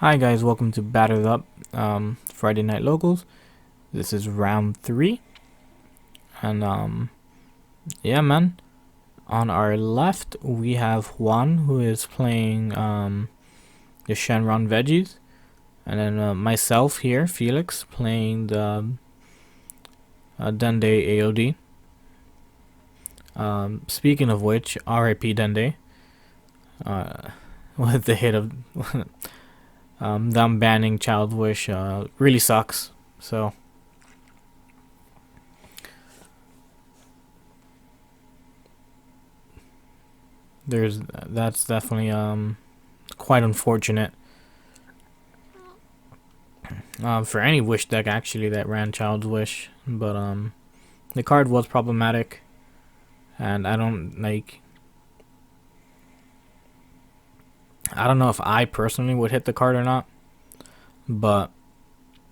Hi guys, welcome to Battered Up Friday Night Locals. This is round 3. And yeah man, on our left we have Juan, who is playing the Shenron Veggies. And then myself here, Felix, playing the Dende AoD. Speaking of which, RIP Dende. With the hit of them banning Child Wish really sucks. So that's definitely quite unfortunate for any Wish deck actually that ran Child's Wish, but the card was problematic, and I don't know if I personally would hit the card or not, but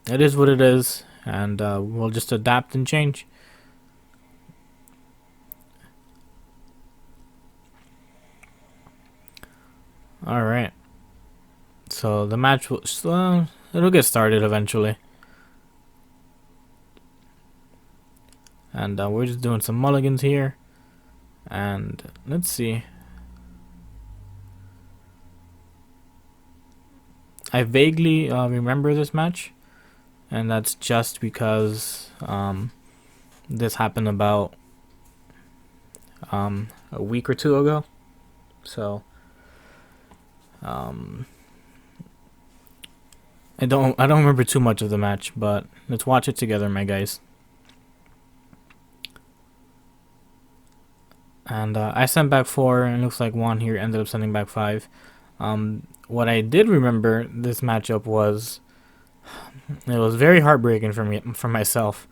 it is what it is, and we'll just adapt and change. Alright, so the match will it'll get started eventually, and we're just doing some mulligans here, and let's see. I vaguely remember this match, and that's just because this happened about a week or two ago. So I don't remember too much of the match, but let's watch it together, my guys. And I sent back 4, and it looks like Juan here ended up sending back 5. What I did remember this matchup was, it was very heartbreaking for myself.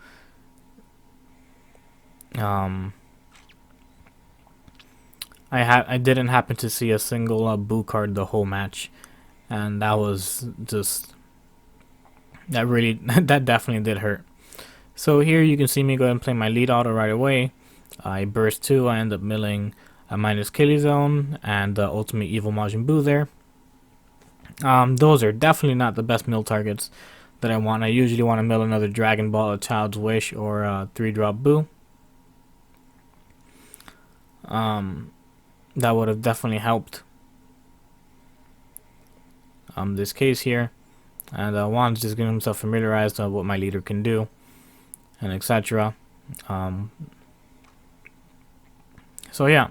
I didn't happen to see a single boo card the whole match, and that was just that definitely did hurt. So here you can see me go ahead and play my lead auto right away. I burst 2, I end up milling a minus Killy Zone and the Ultimate Evil Majin Buu there. Those are definitely not the best mill targets that I want. I usually want to mill another Dragon Ball, a Child's Wish, or a 3-drop Buu. That would have definitely helped this case here. And Juan's just getting himself familiarized with what my leader can do, and etc. So yeah.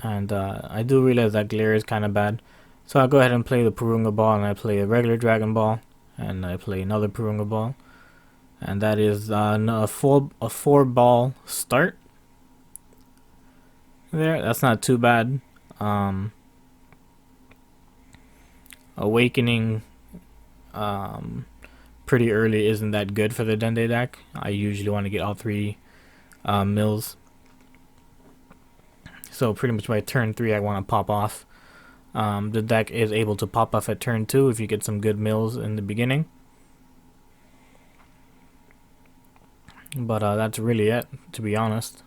And I do realize that glare is kind of bad, so I'll go ahead and play the Purunga Ball, and I play a regular Dragon Ball, and I play another Purunga Ball, and that is a 4-ball start. There, that's not too bad. Awakening pretty early isn't that good for the Dende deck. I usually want to get all 3 mills. So pretty much by turn 3 I want to pop off. The deck is able to pop off at turn 2 if you get some good mills in the beginning. But that's really it, to be honest.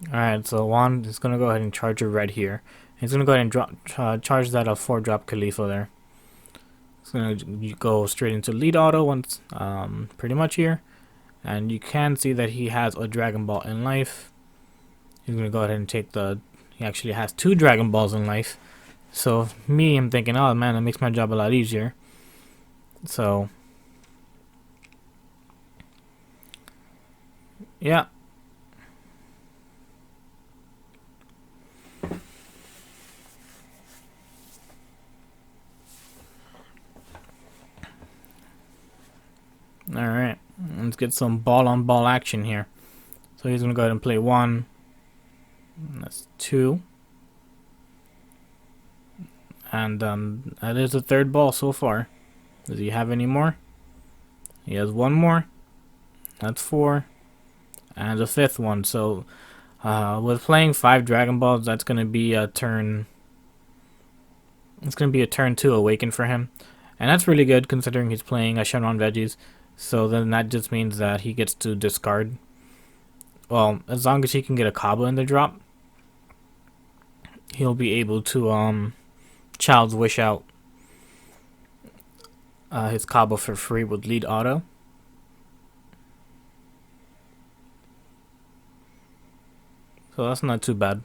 Alright, so Juan is going to go ahead and charge a red here. He's going to go ahead and charge that a 4-drop Khalifa there. It's going to go straight into lead auto once, pretty much here. And you can see that he has a Dragon Ball in life. He's going to go ahead and take he actually has 2 Dragon Balls in life. So I'm thinking, oh man, that makes my job a lot easier. So yeah. Alright, let's get some ball-on-ball action here. So he's going to go ahead and play 1. That's 2. And that is the 3rd ball so far. Does he have any more? He has 1 more. That's 4. And the 5th one. So with playing 5 Dragon Balls, that's going to be a turn... It's going to be a turn 2 awaken for him. And that's really good considering he's playing a Shenron Veggies. So then that just means that he gets to discard. Well, as long as he can get a Cabo in the drop, he'll be able to Child's Wish out his Cabo for free with lead auto. So that's not too bad.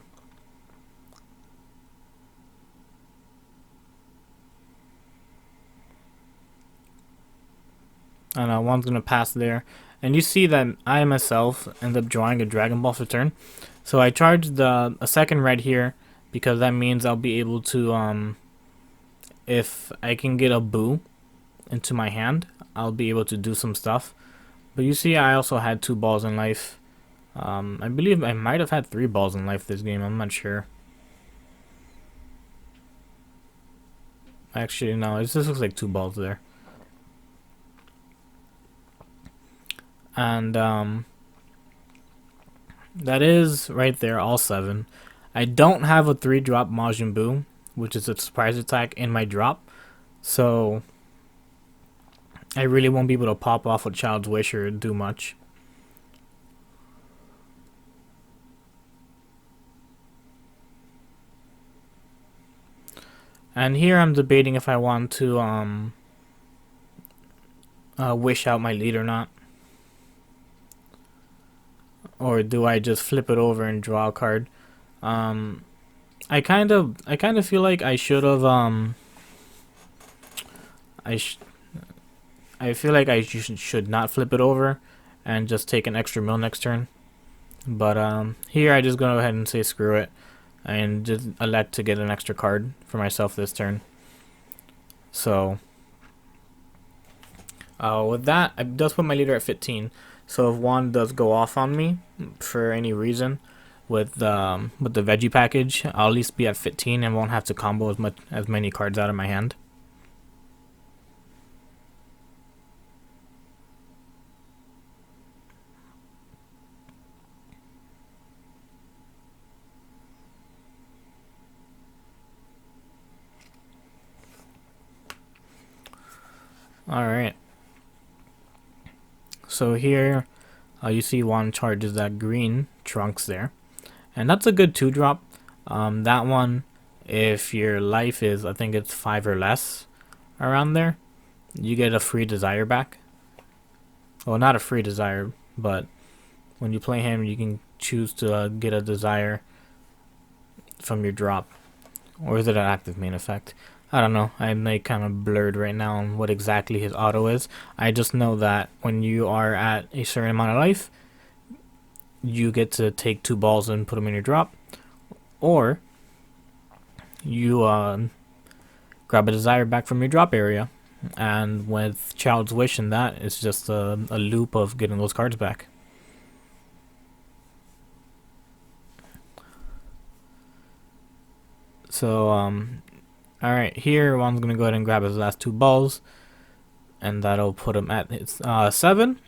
And Juan's gonna pass there. And you see that I myself end up drawing a Dragon Ball for turn. So I charged a second red here because that means I'll be able to, if I can get a Boo into my hand, I'll be able to do some stuff. But you see I also had 2 balls in life. I believe I might have had 3 balls in life this game, I'm not sure. Actually, no, it just looks like 2 balls there. And that is right there, all 7. I don't have a 3-drop Majin Buu, which is a surprise attack, in my drop, so I really won't be able to pop off with Child's Wish or do much. And here I'm debating if I want to wish out my lead or not. Or do I just flip it over and draw a card? I kind of feel like I should have I feel like I should not flip it over and just take an extra mill next turn. But here I just go ahead and say screw it and just elect to get an extra card for myself this turn. So with that, I just put my leader at 15. So if Juan does go off on me for any reason with the veggie package, I'll at least be at 15 and won't have to combo as many cards out of my hand. Alright. So here, you see Juan charges that green Trunks there. And that's a good 2-drop. That one, if your life is, I think it's 5 or less, around there, you get a free desire back. Well, not a free desire, but when you play him, you can choose to get a desire from your drop. Or is it an active main effect? I don't know. I'm like kind of blurred right now on what exactly his auto is. I just know that when you are at a certain amount of life, you get to take 2 balls and put them in your drop. Or you grab a desire back from your drop area. And with Child's Wish and that, it's just a loop of getting those cards back. So, alright, here Juan's going to go ahead and grab his last 2 balls. And that'll put him at his 7.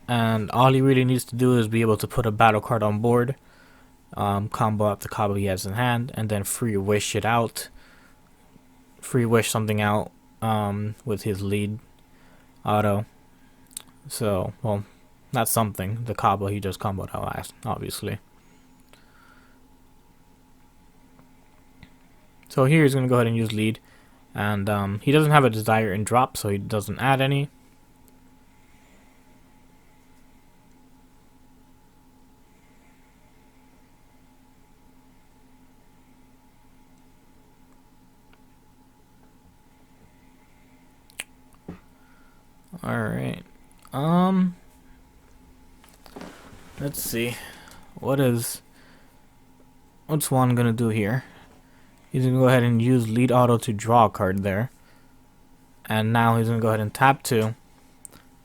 And all he really needs to do is be able to put a battle card on board. Combo up the Cabo he has in hand. And then free wish it out. Free wish something out with his lead auto. So, well, not something. The Cabo he just comboed out last, obviously. So here he's going to go ahead and use lead. And he doesn't have a desire in drop, so he doesn't add any. Alright. Let's see. What's Juan gonna do here? He's gonna go ahead and use lead auto to draw a card there. And now he's gonna go ahead and tap 2. And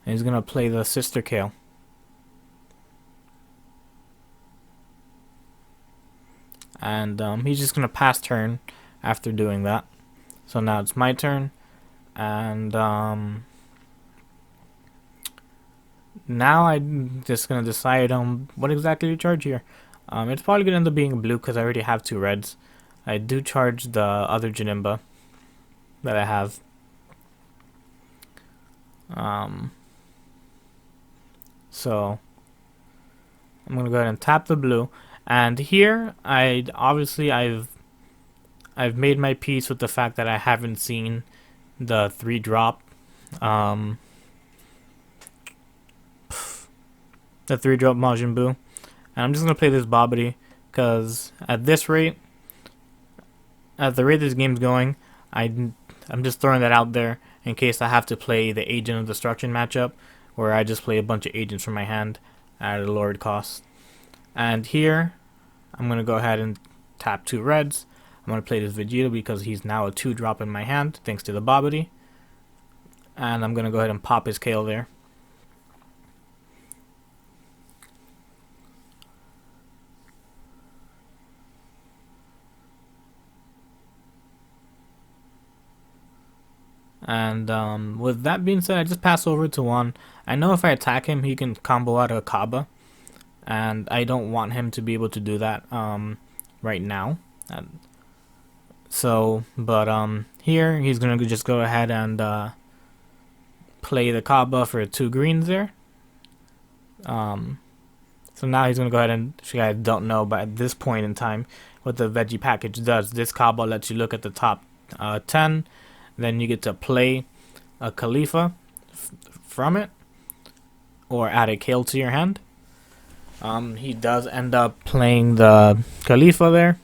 he's gonna play the Sister Kale. And he's just gonna pass turn after doing that. So now it's my turn. And now I'm just gonna decide on what exactly to charge here. It's probably gonna end up being blue because I already have 2 reds. I do charge the other Janemba. that I have. So I'm gonna go ahead and tap the blue, and here I've made my peace with the fact that I haven't seen the 3-drop Majin Buu, and I'm just gonna play this Babidi because at the rate this game's going, I'm just throwing that out there in case I have to play the Agent of Destruction matchup, where I just play a bunch of agents from my hand at a lowered cost. And here, I'm going to go ahead and tap 2 reds. I'm going to play this Vegeta because he's now a 2-drop in my hand, thanks to the Babidi. And I'm going to go ahead and pop his Kale there. And with that being said, I just pass over to Juan. I know if I attack him, he can combo out a Kaba, and I don't want him to be able to do that right now. Here he's gonna just go ahead and play the Kaba for 2 greens there. So now he's gonna go ahead and, if you guys don't know, but at this point in time, what the veggie package does, this Kaba lets you look at the top 10. Then you get to play a Khalifa from it, or add a Kale to your hand. He does end up playing the Khalifa there,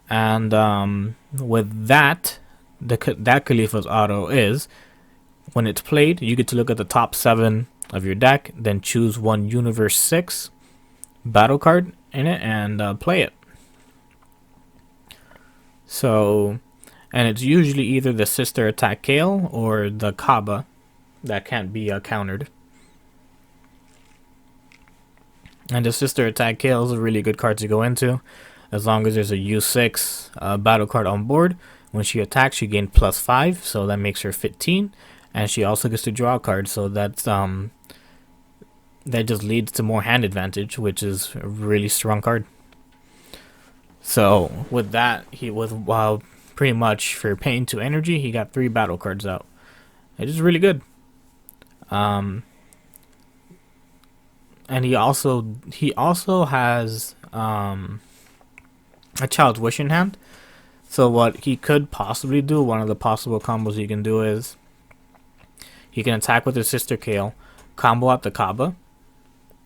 and with that, that Khalifa's auto is, when it's played, you get to look at the top 7 of your deck, then choose one Universe 6 battle card in it and play it. So, and it's usually either the Sister Attack Kale or the Kaba that can't be countered. And the Sister Attack Kale is a really good card to go into, as long as there's a U6 battle card on board. When she attacks, she gains +5, so that makes her 15, and she also gets to draw a card, so that's that just leads to more hand advantage, which is a really strong card. So with that, pretty much for paying 2 energy, he got 3 battle cards out. It is really good. And he also has a Child's Wish in hand. So what he could possibly do, one of the possible combos he can do, is he can attack with his Sister Kale, combo out the Kaba,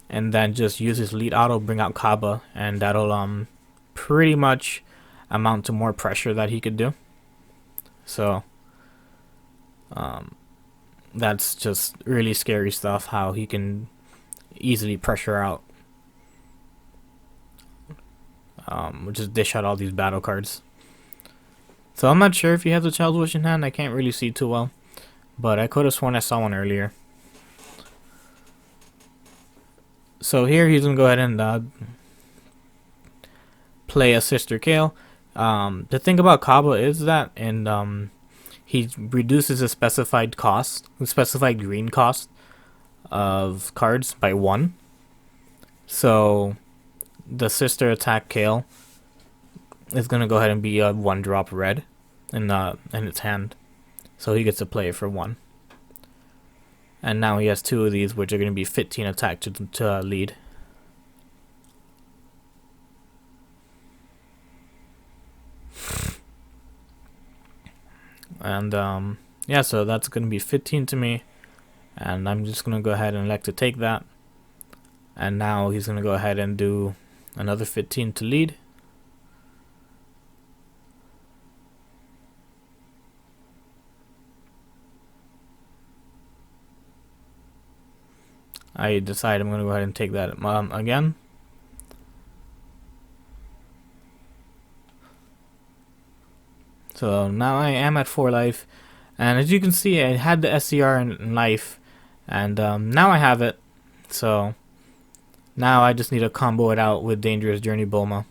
and then just use his lead auto, bring out Kaba, and that'll pretty much amount to more pressure that he could do. So that's just really scary stuff, how he can easily pressure out, just dish out all these battle cards. So I'm not sure if he has a Child's Wish in hand. I can't really see too well, but I could have sworn I saw one earlier. So here he's gonna go ahead and play a Sister Kale. The thing about Kaba is that, he reduces the specified green cost of cards by 1. So the Sister Attack Kale is gonna go ahead and be a 1-drop red in its hand, so he gets to play it for 1. And now he has 2 of these, which are gonna be 15 attack to lead. And yeah, so that's gonna be 15 to me, and I'm just gonna go ahead and elect to take that. And now he's gonna go ahead and do another 15 to lead. I decide I'm gonna go ahead and take that again. So now I am at 4 life, and as you can see, I had the SCR in life, and now I have it. So now I just need to combo it out with Dangerous Journey Bulma.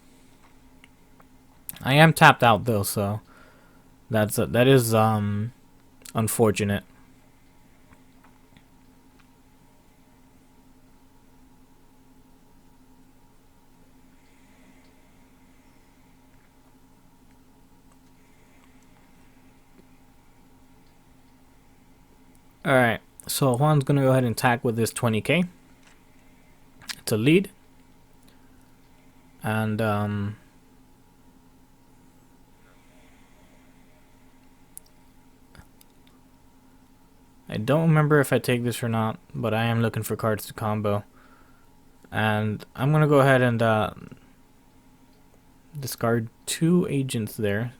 I am tapped out though, so that is unfortunate. Alright, so Juan's gonna go ahead and attack with this 20k. It's a lead. And I don't remember if I take this or not, but I am looking for cards to combo. And I'm gonna go ahead and discard 2 agents there.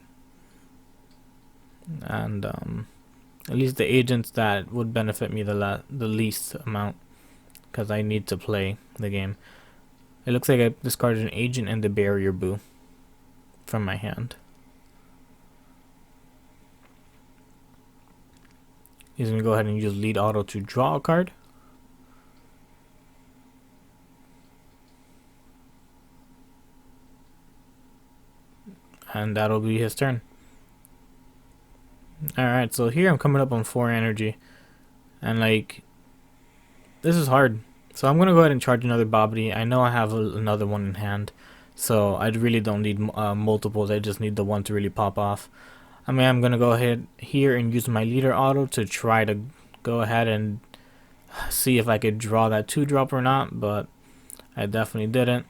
And at least the agents that would benefit me the least amount, because I need to play the game. It looks like I discarded an agent and the barrier boo from my hand. He's going to go ahead and use lead auto to draw a card. And that'll be his turn. Alright, so here I'm coming up on 4 energy. And like, this is hard. So I'm going to go ahead and charge another Bobbity. I know I have another one in hand. So I really don't need multiples. I just need the one to really pop off. I mean, I'm going to go ahead here and use my leader auto to try to go ahead and see if I could draw that 2-drop or not, but I definitely didn't.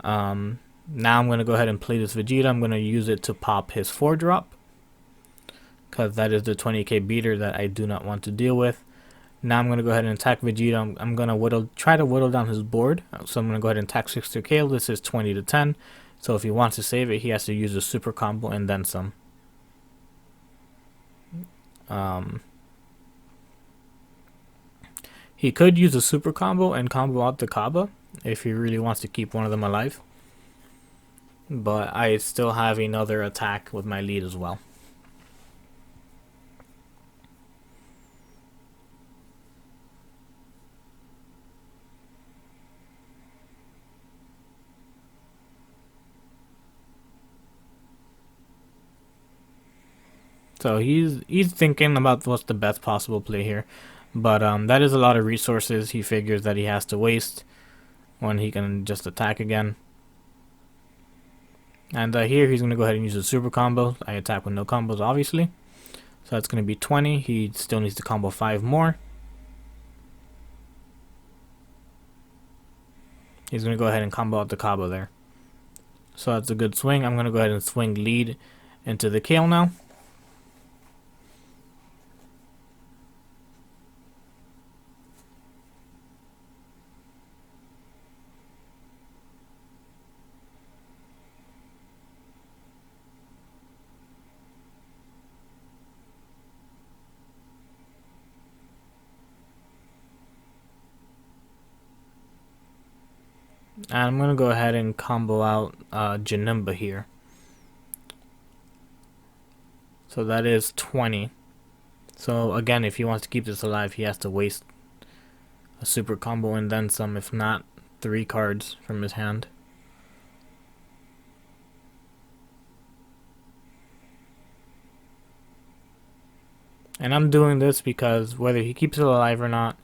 Now I'm going to go ahead and play this Vegeta. I'm going to use it to pop his 4-drop, because that is the 20k beater that I do not want to deal with. Now I'm going to go ahead and attack Vegeta. I'm going to try to whittle down his board. So I'm going to go ahead and attack 60k. This is 20 to 10. So if he wants to save it, he has to use a super combo and then some. He could use a super combo and combo out the Kaba if he really wants to keep one of them alive. But I still have another attack with my lead as well. So he's thinking about what's the best possible play here. But that is a lot of resources he figures that he has to waste when he can just attack again. And here he's going to go ahead and use a super combo. I attack with no combos, obviously. So that's going to be 20. He still needs to combo 5 more. He's going to go ahead and combo out the Kaba there. So that's a good swing. I'm going to go ahead and swing lead into the Kale now. And I'm going to go ahead and combo out Janemba here. So that is 20. So again, if he wants to keep this alive, he has to waste a super combo and then some, if not 3 cards from his hand. And I'm doing this because whether he keeps it alive or not,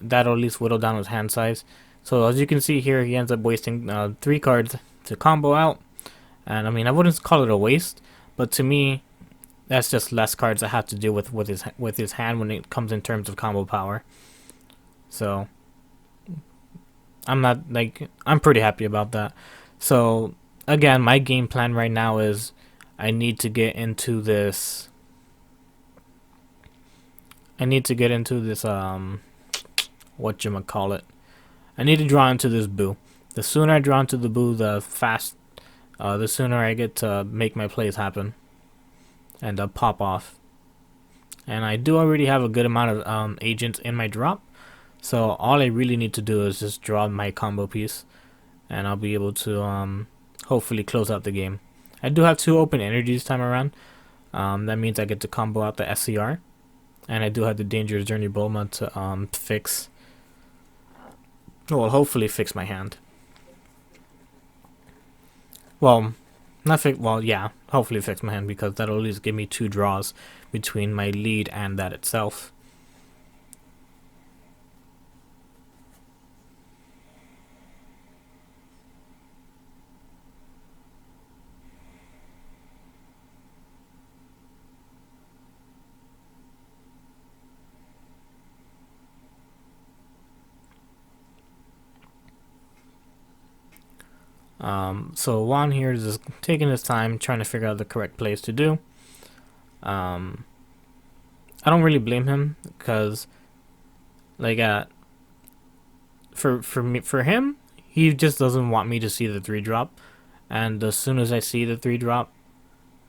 that'll at least whittle down his hand size. So as you can see here, he ends up wasting 3 cards to combo out. And I mean, I wouldn't call it a waste, but to me, that's just less cards I have to deal with his hand when it comes in terms of combo power. So I'm pretty happy about that. So again, my game plan right now is I need to get into this. Whatchamacallit. I need to draw into this boo. The sooner I draw into the boo, the sooner I get to make my plays happen and pop off. And I do already have a good amount of agents in my drop, so all I really need to do is just draw my combo piece, and I'll be able to hopefully close out the game. I do have 2 open energies this time around. That means I get to combo out the SCR, and I do have the Dangerous Journey Bulma to fix. Well, hopefully fix my hand. Well, yeah, hopefully fix my hand, because that'll at least give me 2 draws between my lead and that itself. So Juan here is just taking his time trying to figure out the correct plays to do. I don't really blame him because, like, for him, he just doesn't want me to see the 3-drop, and as soon as I see the 3-drop,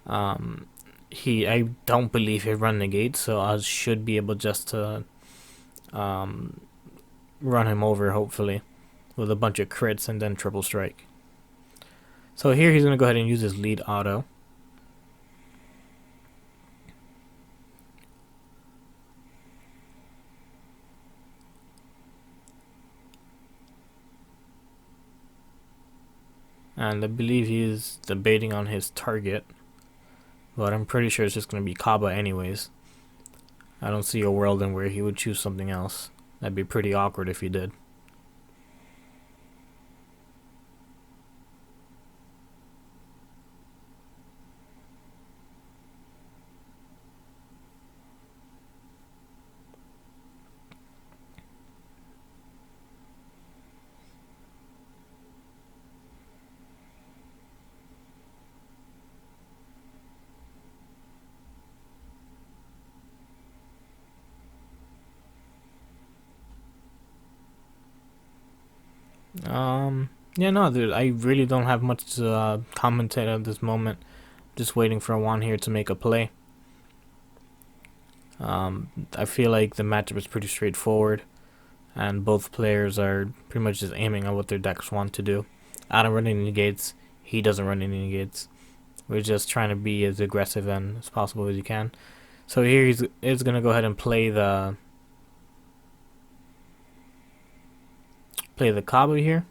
I don't believe he'd run negate, so I should be able just to run him over, hopefully, with a bunch of crits and then triple strike. So here he's gonna go ahead and use his lead auto. And I believe he's debating on his target, but I'm pretty sure it's just gonna be Kaba anyways. I don't see a world in where he would choose something else. That'd be pretty awkward if he did. Yeah, no, dude, I really don't have much to commentate at this moment. Just waiting for Juan here to make a play. I feel like the matchup is pretty straightforward, and both players are pretty much just aiming at what their decks want to do. I don't run any negates. He doesn't run any negates. We're just trying to be as aggressive and as possible as you can. So here he's gonna go ahead and play the Kaba here.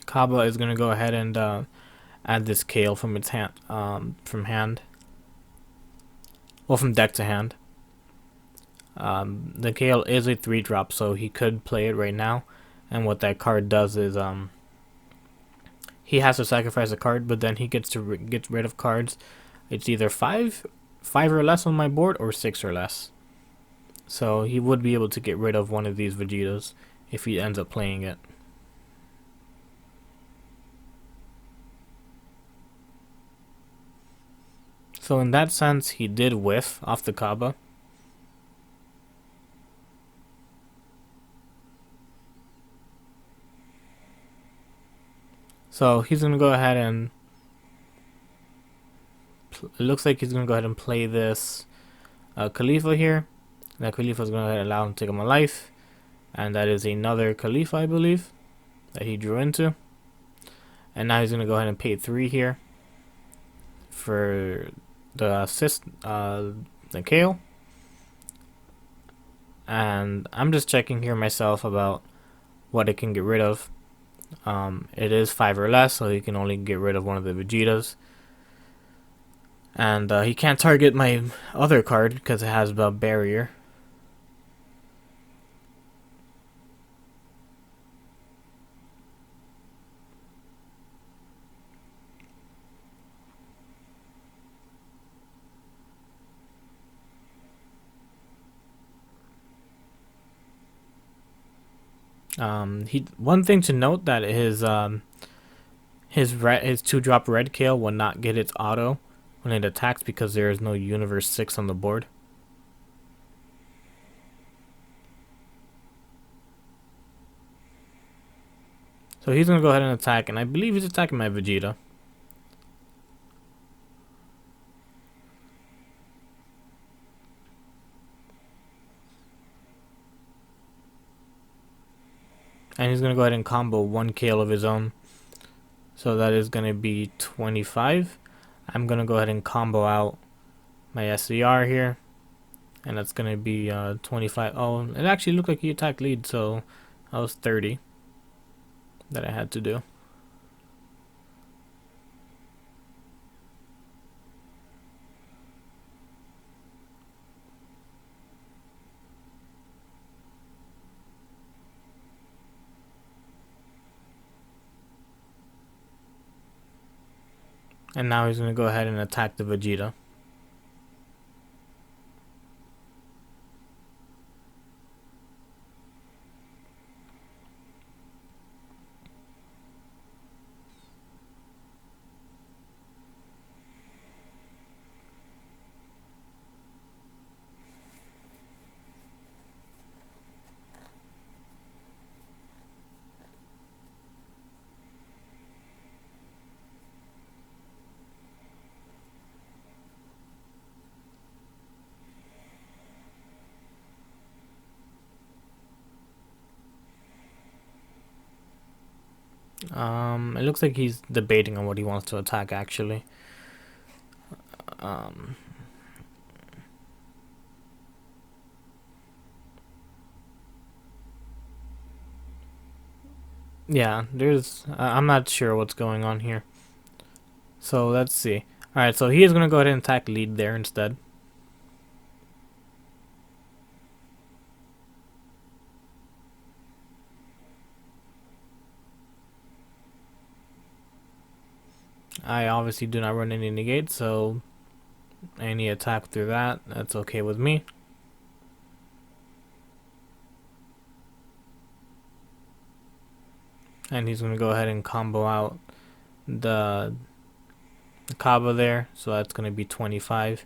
Kaba is gonna go ahead and add this Kale from its hand, from deck to hand. The Kale is a 3-drop, so he could play it right now. And what that card does is he has to sacrifice a card, but then he gets to get rid of cards. It's either 5 or less on my board, or 6 or less. So he would be able to get rid of one of these Vegetas if he ends up playing it. So in that sense, he did whiff off the Kaba. So he's going to go ahead and it looks like he's going to go ahead and play this Khalifa here. That Khalifa is going to allow him to take him a life. And that is another Khalifa, I believe, that he drew into. And now he's going to go ahead and pay 3 here for the assist, the Kale. And I'm just checking here myself about what it can get rid of. It is 5 or less, so he can only get rid of one of the Vegetas. And he can't target my other card because it has a barrier. One thing to note that his 2-drop red Kale will not get its auto when it attacks because there is no Universe 6 on the board. So he's gonna go ahead and attack, and I believe he's attacking my Vegeta. And he's going to go ahead and combo 1 Kale of his own. So that is going to be 25. I'm going to go ahead and combo out my SCR here. And that's going to be 25. Oh, it actually looked like he attacked lead, so that was 30 that I had to do. And now he's going to go ahead and attack the Vegeta. It looks like he's debating on what he wants to attack, actually. Yeah, I'm not sure what's going on here. So let's see. Alright, so he is going to go ahead and attack lead there instead. I obviously do not run any negate, so any attack through that's okay with me. And he's going to go ahead and combo out the Kaba there, so that's going to be 25.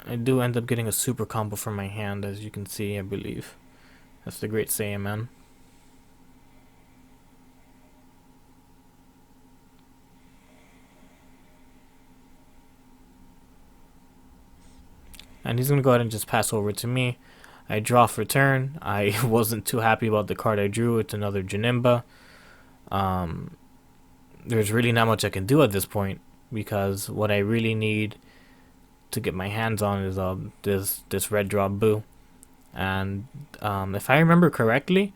I do end up getting a super combo from my hand, as you can see, I believe. That's the Great Saiyaman. And he's going to go ahead and just pass over to me. I draw for turn. I wasn't too happy about the card I drew. It's another Janemba. There's really not much I can do at this point, because what I really need to get my hands on is this red drop Boo. And if I remember correctly,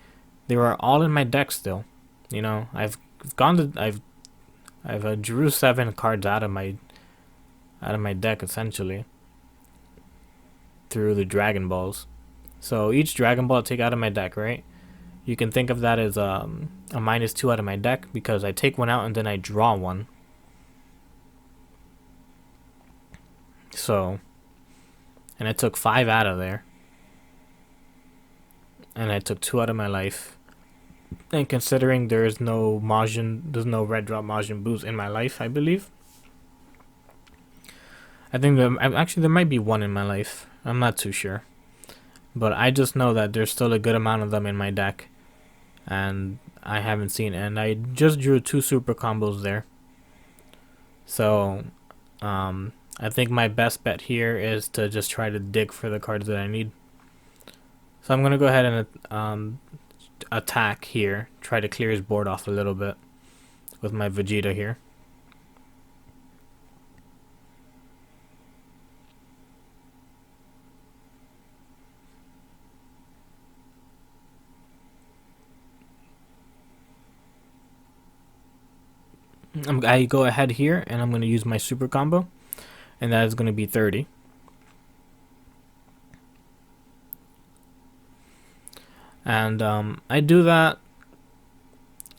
they were all in my deck still. You know, I've drew 7 cards out of my deck essentially through the Dragon Balls. So each Dragon Ball I take out of my deck, right? You can think of that as a -2 out of my deck, because I take one out and then I draw one. So, and I took 5 out of there. And I took 2 out of my life. And considering there's no red drop Majin Boos in my life, I believe. I think there might be one in my life. I'm not too sure. But I just know that there's still a good amount of them in my deck. And I haven't seen it. And I just drew 2 super combos there. So, I think my best bet here is to just try to dig for the cards that I need. So I'm going to go ahead and attack here. Try to clear his board off a little bit with my Vegeta here. I go ahead here and I'm going to use my super combo, and that is going to be 30. And I do that.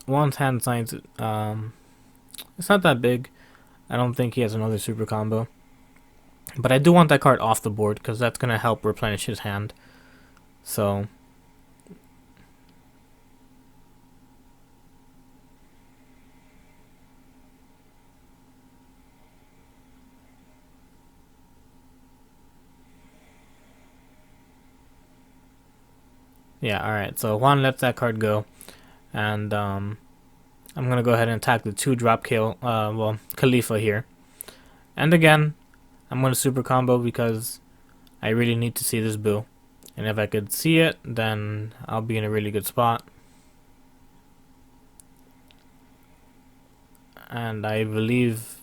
Juan's hand signs, it's not that big. I don't think he has another super combo, but I do want that card off the board because that's going to help replenish his hand. So yeah, alright, so Juan lets that card go, and I'm gonna go ahead and attack the 2-drop kill, Khalifa here. And again, I'm gonna super combo because I really need to see this Boo. And if I could see it, then I'll be in a really good spot. And I believe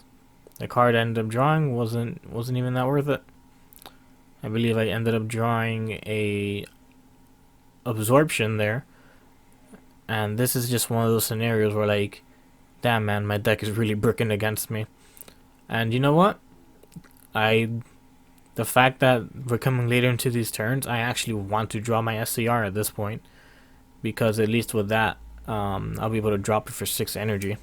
the card I ended up drawing wasn't even that worth it. I believe I ended up drawing a absorption there, and this is just one of those scenarios where, like, damn man, my deck is really bricking against me. And you know what, the fact that we're coming later into these turns, I actually want to draw my SCR at this point, because at least with that, I'll be able to drop it for 6 energy.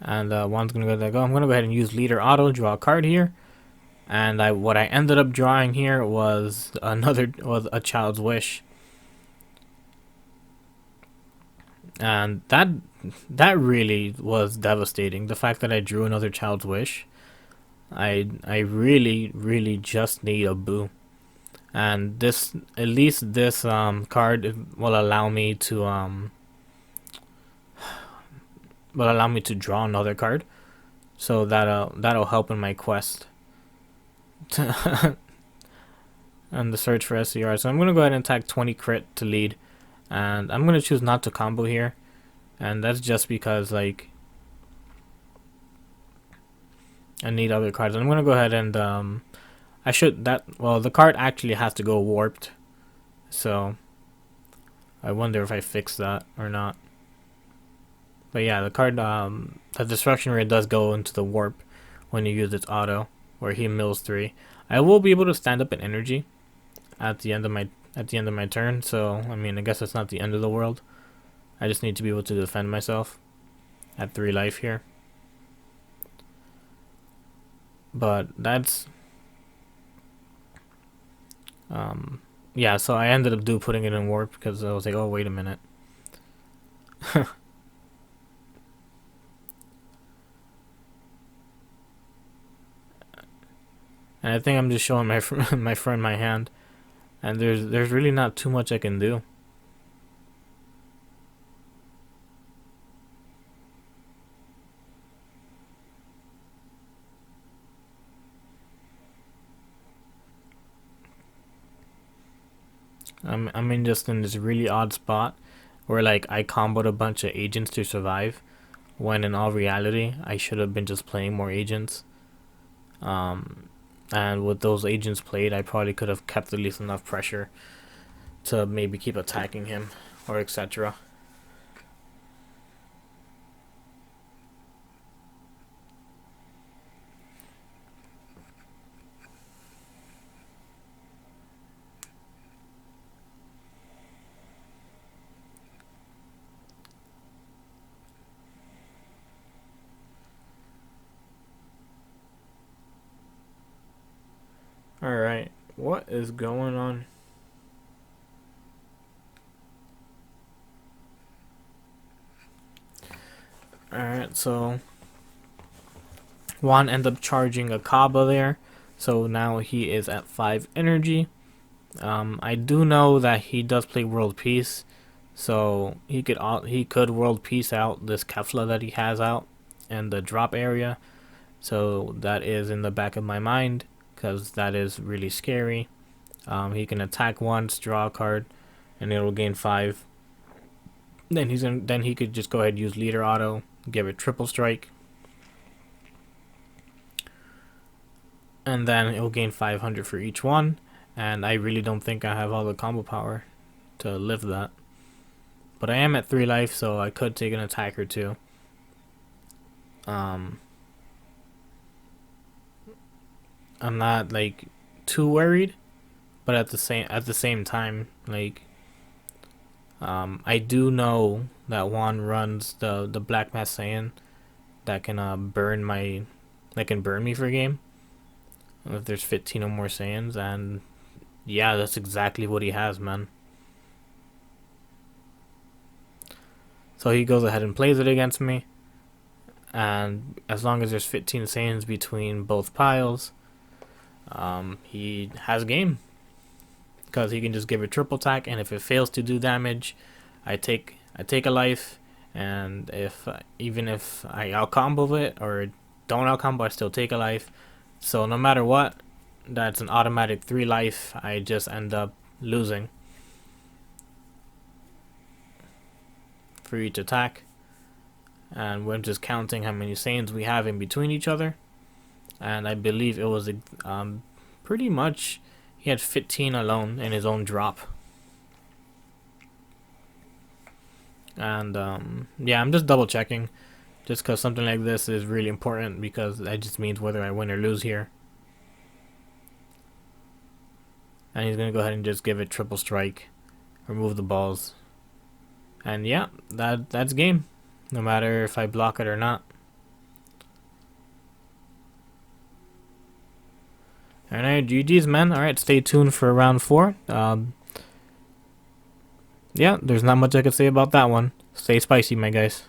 And Juan's gonna go there. I'm gonna go ahead and use leader auto, draw a card here. And what I ended up drawing here was a child's wish. And that really was devastating. The fact that I drew another child's wish. I really just need a boo. And at least this card will allow me to draw another card. So that'll help in my quest. And the search for SCR. So I'm gonna go ahead and attack 20 crit to lead, and I'm gonna choose not to combo here, and that's just because like I need other cards. I'm gonna go ahead and the card actually has to go warped, so I wonder if I fix that or not. But yeah, the card the destruction rate does go into the warp when you use its auto, where he mills 3. I will be able to stand up in energy at the end of my turn, so I mean I guess it's not the end of the world. I just need to be able to defend myself at 3 life here. But that's yeah, so I ended up putting it in warp because I was like, oh wait a minute. And I think I'm just showing my friend my hand, and there's really not too much I can do. I'm in just in this really odd spot where like I comboed a bunch of agents to survive, when in all reality I should have been just playing more agents. And with those agents played, I probably could have kept at least enough pressure to maybe keep attacking him or etc. Alright, what is going on? Alright, so Juan ended up charging a Kaba there, so now he is at 5 energy. I do know that he does play World Peace, so he could World Peace out this Kefla that he has out in the drop area. So that is in the back of my mind, because that is really scary. He can attack once, draw a card, and it'll gain 5. Then he could just go ahead and use leader auto, give it triple strike, and then it'll gain 500 for each one. And I really don't think I have all the combo power to live that. But I am at 3 life, so I could take an attack or 2. I'm not like too worried, but at the same time, like I do know that Juan runs the Black Mass Saiyan that can burn me for a game if there's 15 or more Saiyans, and yeah, that's exactly what he has, man. So he goes ahead and plays it against me, and as long as there's 15 Saiyans between both piles, he has game, because he can just give a triple attack, and if it fails to do damage, I take a life, and even if I out combo it or don't out combo, I still take a life. So no matter what, that's an automatic 3 life I just end up losing for each attack. And we're just counting how many Saiyans we have in between each other, and I believe it was pretty much he had 15 alone in his own drop. And yeah, I'm just double checking, just because something like this is really important, because that just means whether I win or lose here. And he's gonna go ahead and just give it triple strike, remove the balls, and yeah, that's game, no matter if I block it or not. Alright, GG's, man. Alright, stay tuned for round 4. Yeah, there's not much I can say about that one. Stay spicy, my guys.